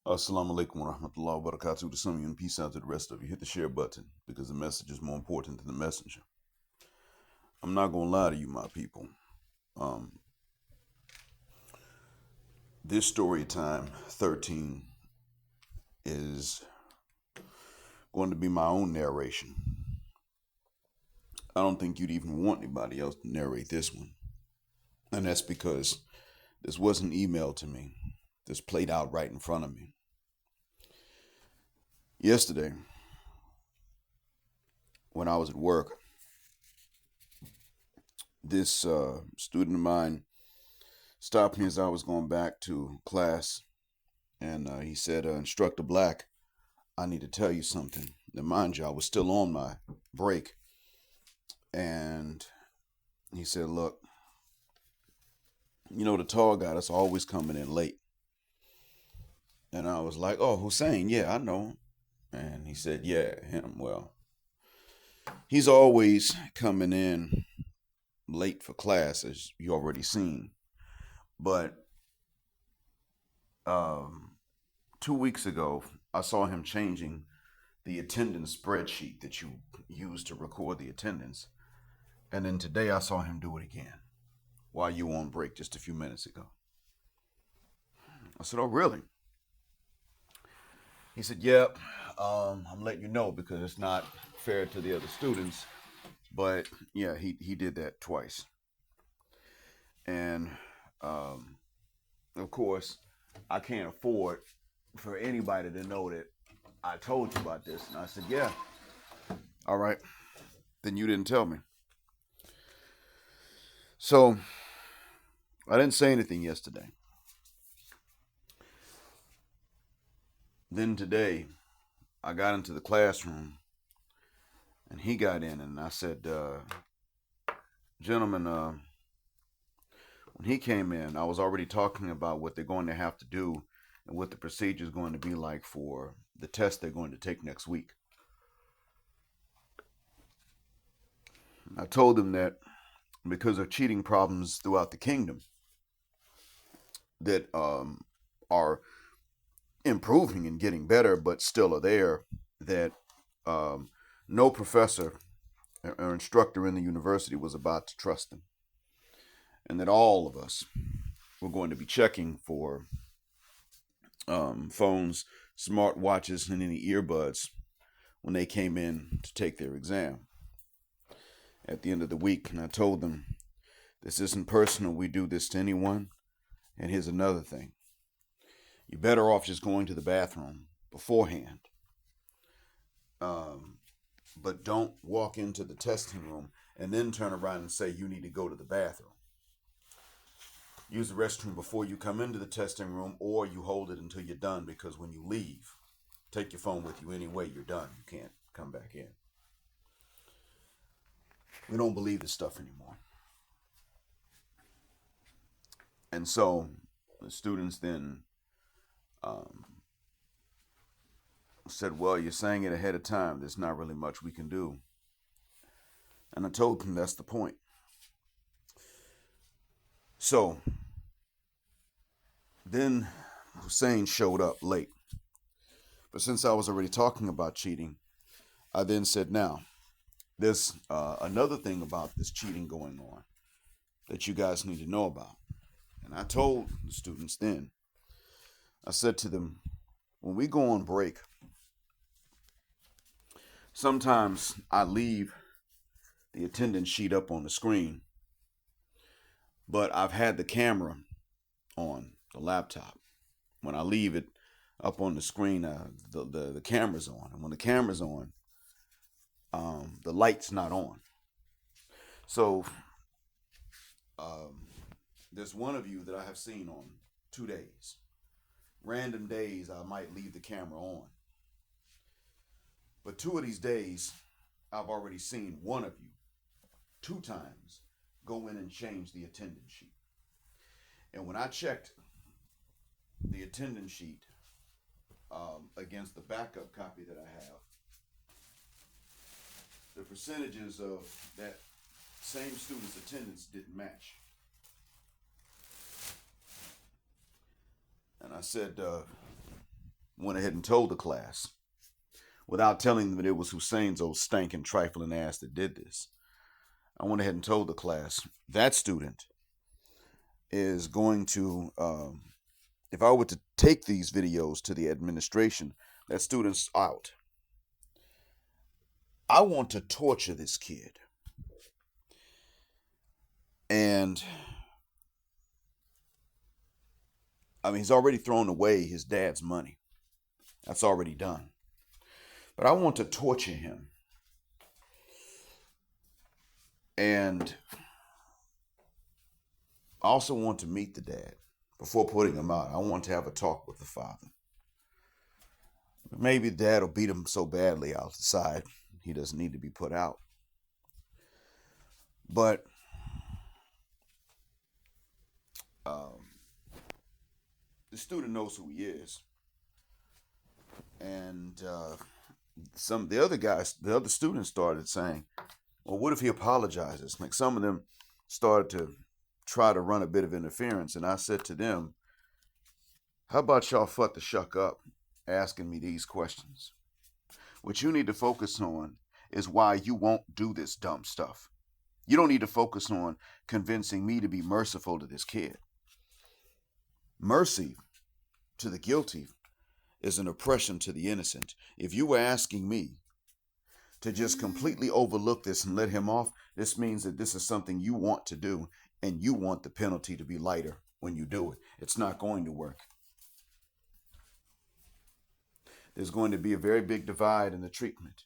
Assalamu alaikum wa rahmatullahi wa barakatuh to some of you, and peace out to the rest of you. Hit the share button because the message is more important than the messenger. I'm not going to lie to you, my people. This story time 13 is going to be my own narration. I don't think you'd even want anybody else to narrate this one. And that's because this wasn't emailed to me. This played out right in front of me. Yesterday, when I was at work, this student of mine stopped me as I was going back to class, and he said, Instructor Black, I need to tell you something. Now, mind you, I was still on my break, and he said, look, you know the tall guy that's always coming in late. And I was like, oh, Hussein, yeah, I know him. And he said, yeah, him. Well, he's always coming in late for class, as you already seen. But 2 weeks ago, I saw him changing the attendance spreadsheet that you use to record the attendance. And then today I saw him do it again while you were on break just a few minutes ago. I said, oh, really? He said, yep, I'm letting you know because it's not fair to the other students. But yeah, he did that twice. And of course, I can't afford for anybody to know that I told you about this. And I said, yeah, all right, then you didn't tell me. So I didn't say anything yesterday. Then today, I got into the classroom, and he got in, and I said, gentlemen, when he came in, I was already talking about what they're going to have to do and what the procedure is going to be like for the test they're going to take next week. I told them that because of cheating problems throughout the kingdom that are improving and getting better, but still are there, that no professor or instructor in the university was about to trust them. And that all of us were going to be checking for phones, smart watches, and any earbuds when they came in to take their exam at the end of the week. And I told them, this isn't personal. We do this to anyone. And here's another thing. You're better off just going to the bathroom beforehand. But don't walk into the testing room and then turn around and say you need to go to the bathroom. Use the restroom before you come into the testing room, or you hold it until you're done, because when you leave, take your phone with you anyway, you're done. You can't come back in. We don't believe this stuff anymore. And so the students then said, well, you're saying it ahead of time. There's not really much we can do. And I told them that's the point. So then Hussein showed up late. But since I was already talking about cheating, I then said, now, there's another thing about this cheating going on that you guys need to know about. And I told the students then, I said to them, when we go on break, sometimes I leave the attendance sheet up on the screen, but I've had the camera on the laptop. When I leave it up on the screen, the camera's on. And when the camera's on, the light's not on. So there's one of you that I have seen on 2 days. Random days I might leave the camera on. But 2 of these days, I've already seen one of you 2 times go in and change the attendance sheet. And when I checked the attendance sheet against the backup copy that I have, the percentages of that same student's attendance didn't match. And I said, went ahead and told the class, without telling them that it was Hussein's old stankin' trifling ass that did this. I went ahead and told the class that student is going to, if I were to take these videos to the administration, that student's out. I want to torture this kid. And I mean, he's already thrown away his dad's money. That's already done. But I want to torture him. And I also want to meet the dad before putting him out. I want to have a talk with the father. Maybe dad will beat him so badly outside he doesn't need to be put out. But the student knows who he is. And the other students started saying, well, what if he apologizes? Like, some of them started to try to run a bit of interference. And I said to them, how about y'all fuck the shuck up asking me these questions? What you need to focus on is why you won't do this dumb stuff. You don't need to focus on convincing me to be merciful to this kid. Mercy to the guilty is an oppression to the innocent. If you were asking me to just completely overlook this and let him off, this means that this is something you want to do, and you want the penalty to be lighter when you do it. It's not going to work. There's going to be a very big divide in the treatment.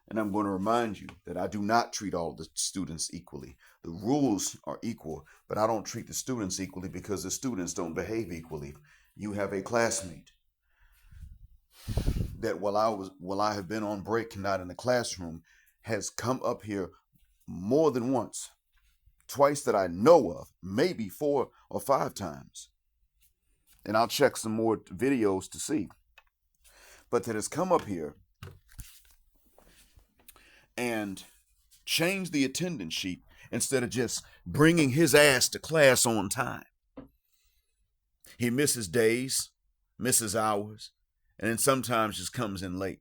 And I'm going to remind you that I do not treat all the students equally. The rules are equal, but I don't treat the students equally because the students don't behave equally. You have a classmate that while I have been on break, not in the classroom, has come up here more than once, twice that I know of, maybe 4 or 5 times. And I'll check some more videos to see. But that has come up here and changed the attendance sheet instead of just bringing his ass to class on time. He misses days, misses hours, and then sometimes just comes in late.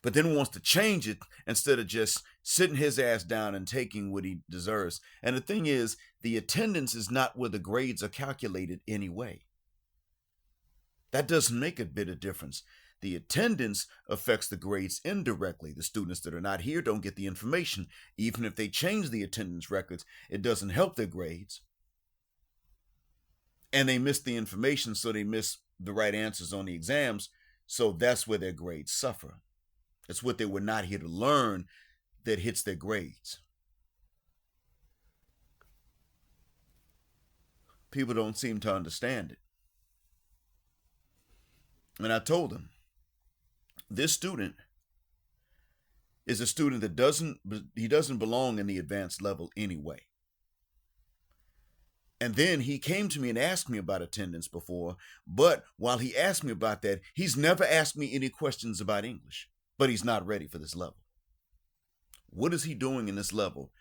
But then wants to change it instead of just sitting his ass down and taking what he deserves. And the thing is, the attendance is not where the grades are calculated anyway. That doesn't make a bit of difference. The attendance affects the grades indirectly. The students that are not here don't get the information. Even if they change the attendance records, it doesn't help their grades. And they miss the information, so they miss the right answers on the exams. So that's where their grades suffer. It's what they were not here to learn that hits their grades. People don't seem to understand it. And I told them, this student is a student that doesn't belong in the advanced level anyway. And then he came to me and asked me about attendance before, but while he asked me about that, he's never asked me any questions about English, but he's not ready for this level. What is he doing in this level?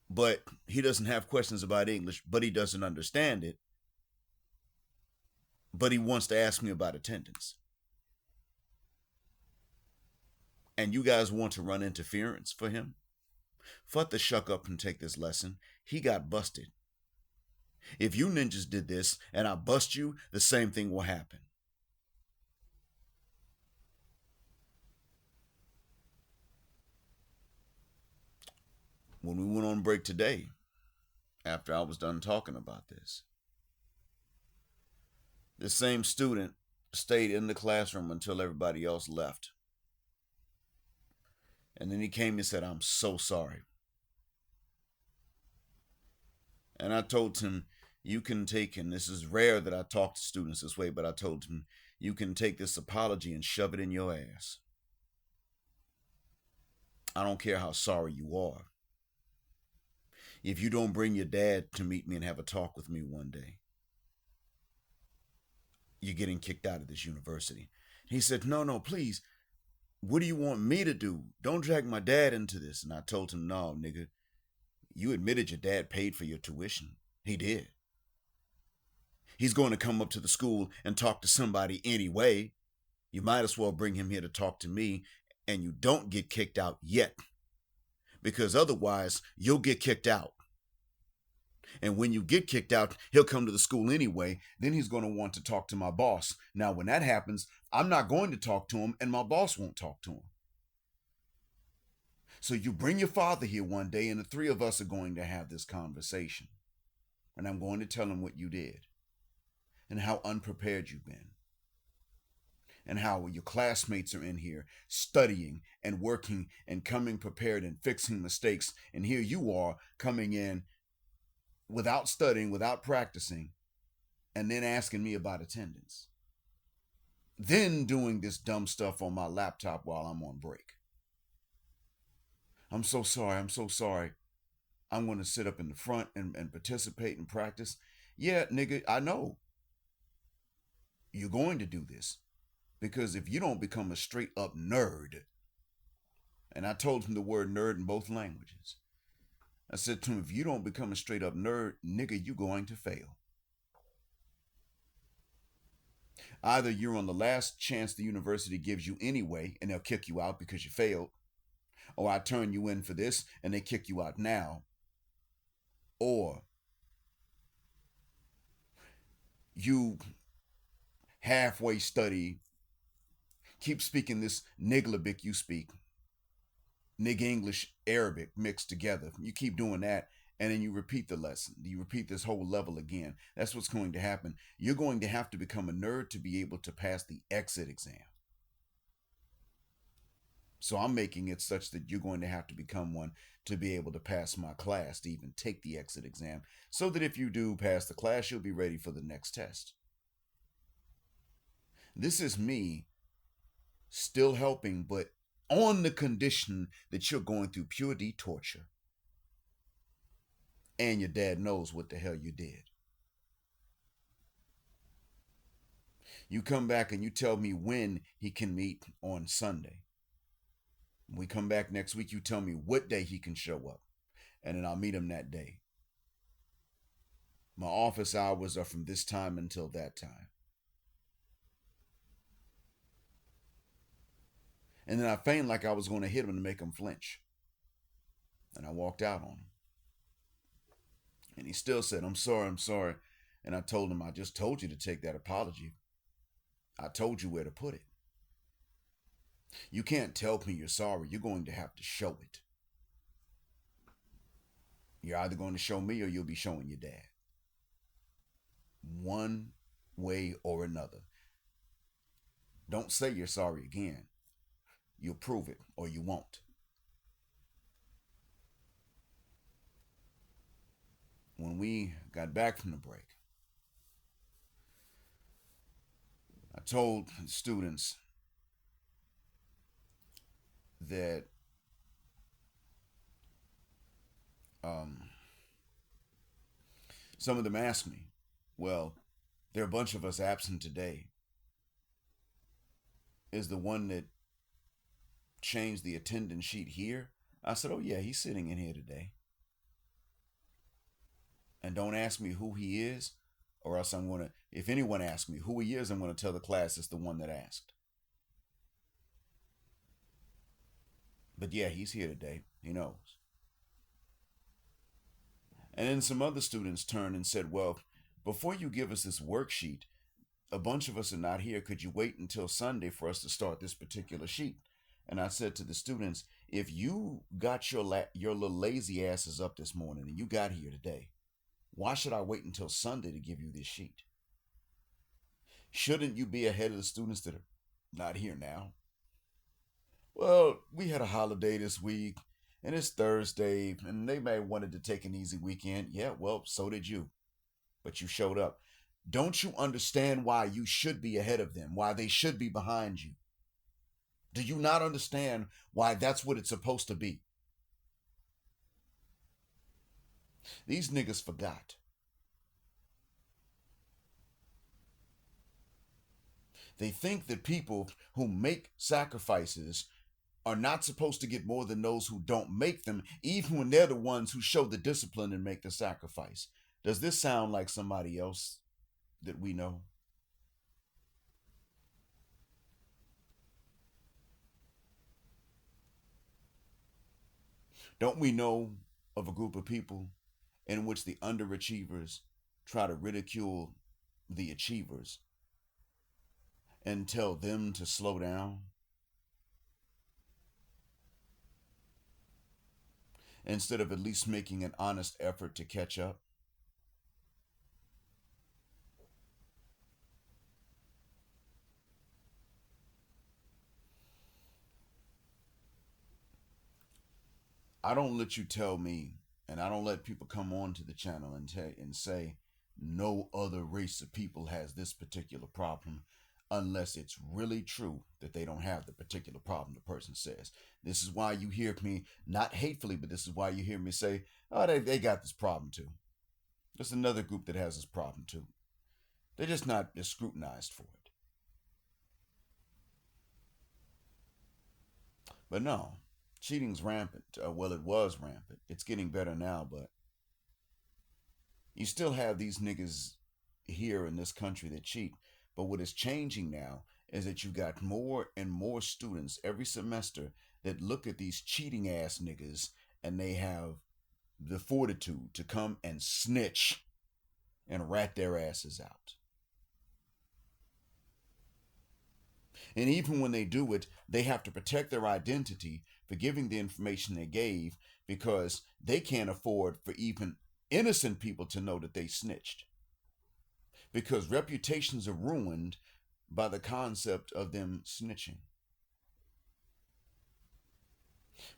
But he doesn't have questions about English, but he doesn't understand it. But he wants to ask me about attendance. And you guys want to run interference for him? Fuck the shuck up and take this lesson. He got busted. If you ninjas did this and I bust you, the same thing will happen. When we went on break today, after I was done talking about this, the same student stayed in the classroom until everybody else left. And then he came and said, I'm so sorry. And I told him, you can take, and this is rare that I talk to students this way, but I told him, you can take this apology and shove it in your ass. I don't care how sorry you are. If you don't bring your dad to meet me and have a talk with me one day, you're getting kicked out of this university. He said, no, please. What do you want me to do? Don't drag my dad into this. And I told him, no, nigga, you admitted your dad paid for your tuition. He did. He's going to come up to the school and talk to somebody anyway. You might as well bring him here to talk to me, and you don't get kicked out yet, because otherwise you'll get kicked out. And when you get kicked out, he'll come to the school anyway. Then he's going to want to talk to my boss. Now, when that happens, I'm not going to talk to him, and my boss won't talk to him. So you bring your father here one day, and the three of us are going to have this conversation. And I'm going to tell him what you did, and how unprepared you've been, and how your classmates are in here studying and working and coming prepared and fixing mistakes. And here you are coming in without studying, without practicing, and then asking me about attendance. Then doing this dumb stuff on my laptop while I'm on break. I'm so sorry. I'm so sorry. I'm going to sit up in the front and participate and practice. Yeah, nigga, I know. You're going to do this. Because if you don't become a straight up nerd, and I told him the word nerd in both languages. I said to him, if you don't become a straight up nerd, nigga, you're going to fail. Either you're on the last chance the university gives you anyway, and they'll kick you out because you failed, or I turn you in for this and they kick you out now, or you halfway study, keep speaking this nigglebic you speak, Nig English, Arabic mixed together. You keep doing that, and then you repeat the lesson. You repeat this whole level again. That's what's going to happen. You're going to have to become a nerd to be able to pass the exit exam. So I'm making it such that you're going to have to become one to be able to pass my class, to even take the exit exam, so that if you do pass the class, you'll be ready for the next test. This is me still helping, but on the condition that you're going through pure D torture. And your dad knows what the hell you did. You come back and you tell me when he can meet on Sunday. When we come back next week, you tell me what day he can show up. And then I'll meet him that day. My office hours are from this time until that time. And then I feigned like I was going to hit him to make him flinch. And I walked out on him. And he still said, I'm sorry, I'm sorry. And I told him, I just told you to take that apology. I told you where to put it. You can't tell me you're sorry. You're going to have to show it. You're either going to show me or you'll be showing your dad. One way or another. Don't say you're sorry again. You'll prove it or you won't. When we got back from the break, I told the students that some of them asked me, well, there are a bunch of us absent today. Is the one that changed the attendance sheet here? I said, oh yeah, he's sitting in here today. And don't ask me who he is, or else I'm going to, if anyone asks me who he is, I'm going to tell the class it's the one that asked. But yeah, he's here today. He knows. And then some other students turned and said, well, before you give us this worksheet, a bunch of us are not here. Could you wait until Sunday for us to start this particular sheet? And I said to the students, if you got your little lazy asses up this morning and you got here today, why should I wait until Sunday to give you this sheet? Shouldn't you be ahead of the students that are not here now? Well, we had a holiday this week, and it's Thursday, and they may have wanted to take an easy weekend. Yeah, well, so did you. But you showed up. Don't you understand why you should be ahead of them, why they should be behind you? Do you not understand why that's what it's supposed to be? These niggas forgot. They think that people who make sacrifices are not supposed to get more than those who don't make them, even when they're the ones who show the discipline and make the sacrifice. Does this sound like somebody else? that we know? Don't we know of a group of people in which the underachievers try to ridicule the achievers and tell them to slow down instead of at least making an honest effort to catch up? I don't let you tell me, and I don't let people come on to the channel and say no other race of people has this particular problem unless it's really true that they don't have the particular problem the person says. This is why you hear me, not hatefully, but this is why you hear me say, oh, they got this problem too. There's another group that has this problem too. They're just not as scrutinized for it. But no, cheating's rampant. Well, it was rampant. It's getting better now, but you still have these niggas here in this country that cheat. But what is changing now is that you got more and more students every semester that look at these cheating ass niggas and they have the fortitude to come and snitch and rat their asses out. And even when they do it, they have to protect their identity for giving the information they gave because they can't afford for even innocent people to know that they snitched. Because reputations are ruined by the concept of them snitching.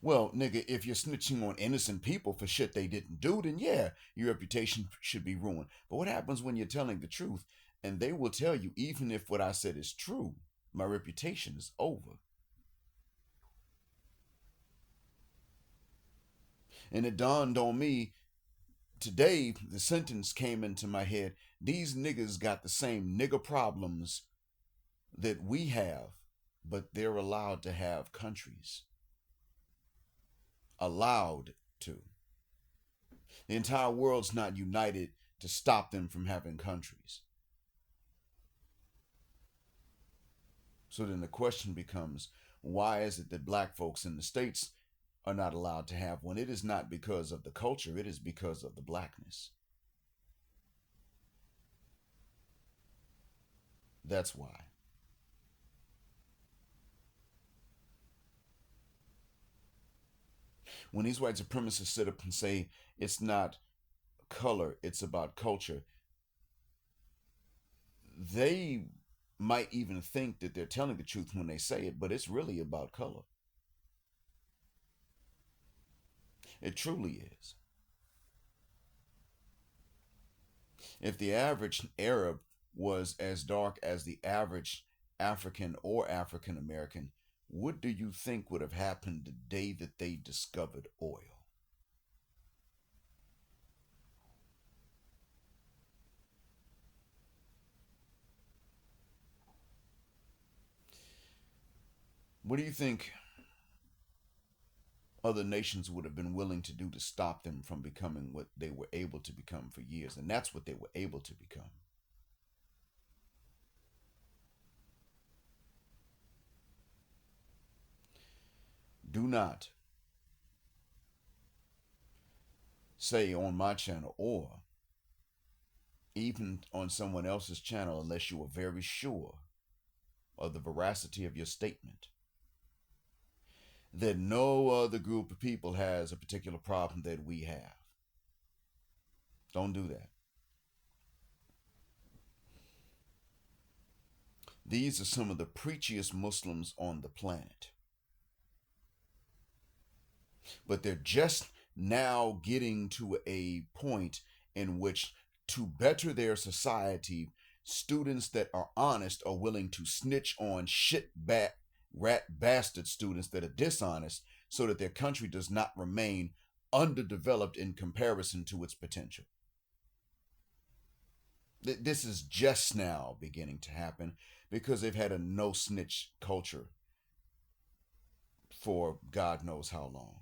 Well, nigga, if you're snitching on innocent people for shit they didn't do, then yeah, your reputation should be ruined. But what happens when you're telling the truth? And they will tell you, even if what I said is true, my reputation is over. And it dawned on me today, the sentence came into my head. These niggas got the same nigga problems that we have, but they're allowed to have countries. Allowed to. The entire world's not united to stop them from having countries. So then the question becomes, why is it that black folks in the States are not allowed to have one? It is not because of the culture, it is because of the blackness. That's why. When these white supremacists sit up and say it's not color, it's about culture, they might even think that they're telling the truth when they say it, but it's really about color. It truly is. If the average Arab was as dark as the average African or African American, what do you think would have happened the day that they discovered oil? What do you think other nations would have been willing to do to stop them from becoming what they were able to become for years? And that's what they were able to become. Do not say on my channel or even on someone else's channel unless you are very sure of the veracity of your statement that no other group of people has a particular problem that we have. Don't do that. These are some of the preachiest Muslims on the planet. But they're just now getting to a point in which, to better their society, students that are honest are willing to snitch on rat bastard students that are dishonest so that their country does not remain underdeveloped in comparison to its potential. This is just now beginning to happen because they've had a no snitch culture for God knows how long.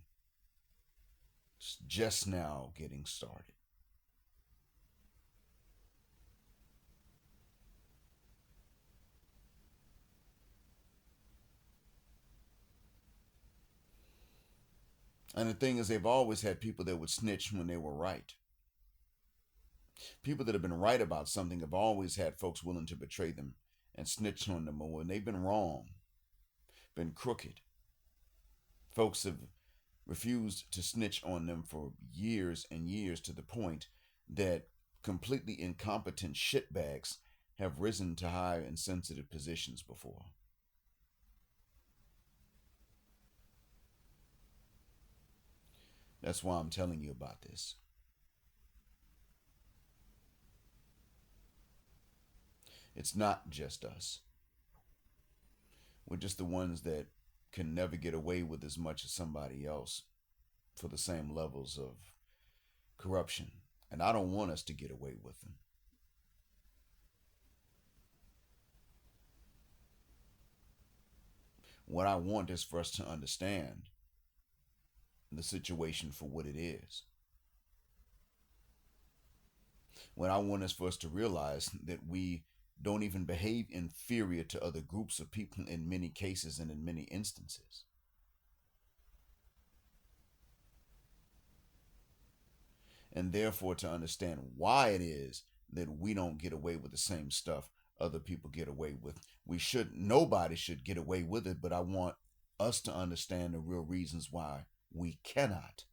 It's just now getting started. And the thing is, they've always had people that would snitch when they were right. People that have been right about something have always had folks willing to betray them and snitch on them when they've been wrong, been crooked. Folks have refused to snitch on them for years and years, to the point that completely incompetent shitbags have risen to high and sensitive positions before. That's why I'm telling you about this. It's not just us. We're just the ones that can never get away with as much as somebody else for the same levels of corruption. And I don't want us to get away with them. What I want is for us to understand the situation for what it is. What I want is for us to realize that we don't even behave inferior to other groups of people in many cases and in many instances. And therefore, to understand why it is that we don't get away with the same stuff other people get away with. Nobody should get away with it, but I want us to understand the real reasons why we cannot.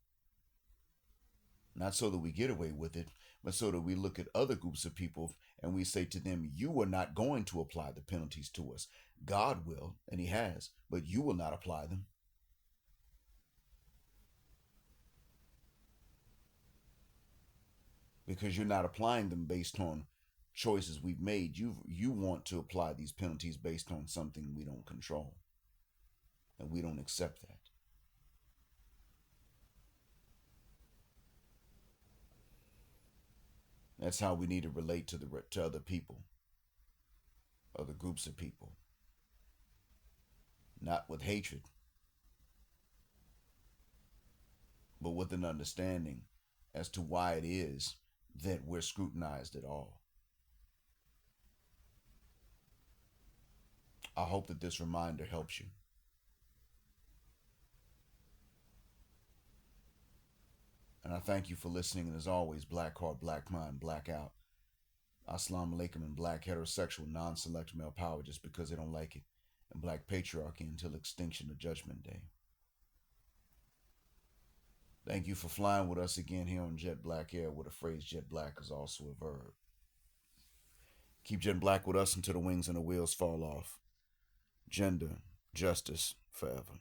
Not so that we get away with it, but so that we look at other groups of people and we say to them, you are not going to apply the penalties to us. God will, and He has, but you will not apply them. Because you're not applying them based on choices we've made. You want to apply these penalties based on something we don't control. And we don't accept that. That's how we need to relate to other people, other groups of people. Not with hatred, but with an understanding as to why it is that we're scrutinized at all. I hope that this reminder helps you. And I thank you for listening. And as always, black heart, black mind, black out. Assalamu alaikum, and black heterosexual non-select male power just because they don't like it. And black patriarchy until extinction of Judgment Day. Thank you for flying with us again here on Jet Black Air, where the phrase jet black is also a verb. Keep Jet Black with us until the wings and the wheels fall off. Gender, justice, forever.